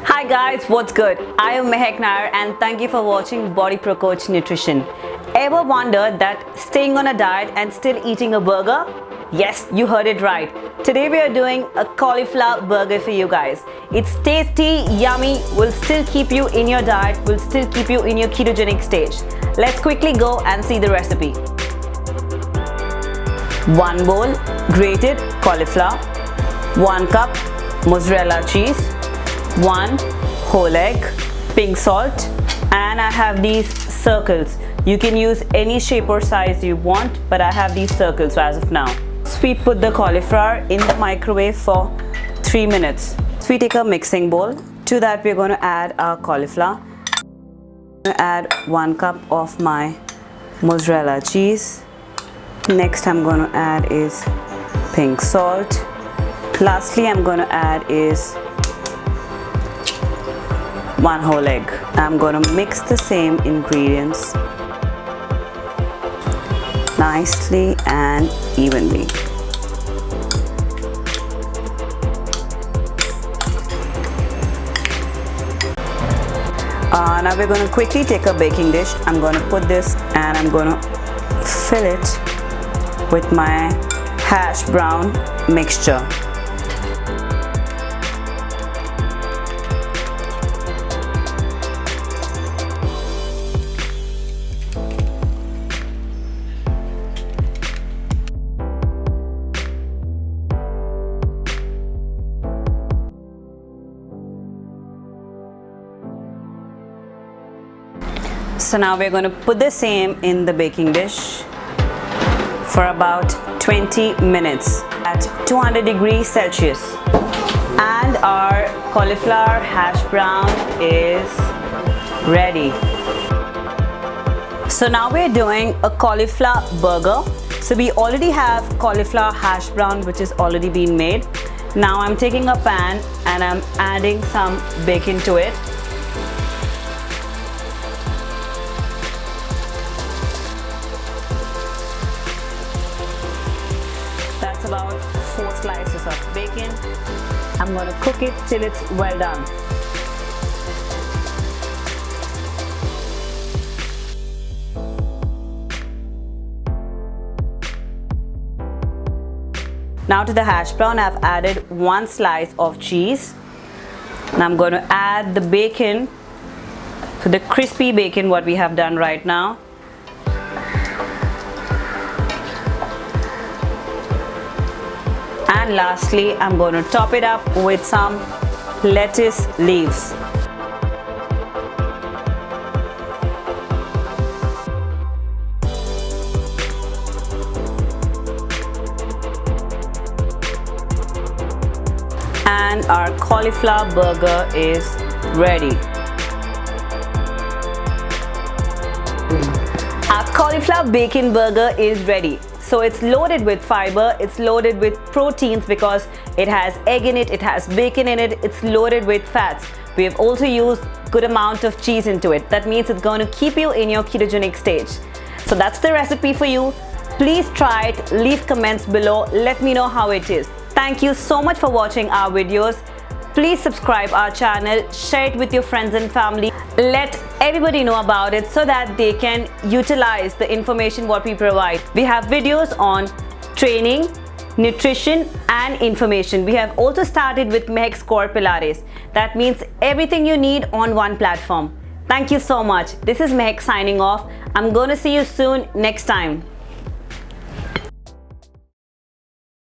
Hi guys, what's good? I am Maahek Nair and thank you for watching BodyProCoach Nutrition. Ever wondered that staying on a diet and still eating a burger? Yes, you heard it right. Today we are doing a cauliflower burger for you guys. It's tasty, yummy, will still keep you in your diet, will still keep you in your ketogenic stage. Let's quickly go and see the recipe. 1 bowl grated cauliflower, 1 cup mozzarella cheese, 1 whole egg, pink salt, and I have these circles. You can use any shape or size you want, but I have these circles as of now. So we put the cauliflower in the microwave for 3 minutes. So we take a mixing bowl. To that we're going to add our cauliflower. I'm going to add 1 cup of my mozzarella cheese. Next I'm going to add is pink salt. Lastly I'm going to add is 1 whole egg. I'm going to mix the same ingredients nicely and evenly. Now we're going to quickly take a baking dish. I'm going to put this and I'm going to fill it with my hash brown mixture. So now we're going to put the same in the baking dish for about 20 minutes at 200 degrees Celsius. And our cauliflower hash brown is ready. So now we're doing a cauliflower burger. So we already have cauliflower hash brown which is already been made. Now I'm taking a pan and I'm adding some bacon to it. That's about 4 slices of bacon. I'm going to cook it till it's well done. Now to the hash brown I've added 1 slice of cheese. And I'm going to add the bacon, to the crispy bacon what we have done right now. And lastly, I'm going to top it up with some lettuce leaves. And our cauliflower burger is ready. Our cauliflower bacon burger is ready. So it's loaded with fiber, it's loaded with proteins because it has egg in it, it has bacon in it, it's loaded with fats. We have also used good amount of cheese into it. That means it's going to keep you in your ketogenic stage. So that's the recipe for you. Please try it, leave comments below, let me know how it is. Thank you so much for watching our videos. Please subscribe our channel, share it with your friends and family. Let everybody know about it so that they can utilize the information what we provide. We have videos on training, nutrition and information. We have also started with Maahek's Core Pilates. That means everything you need on one platform. Thank you so much. This is Maahek signing off. I'm going to see you soon next time.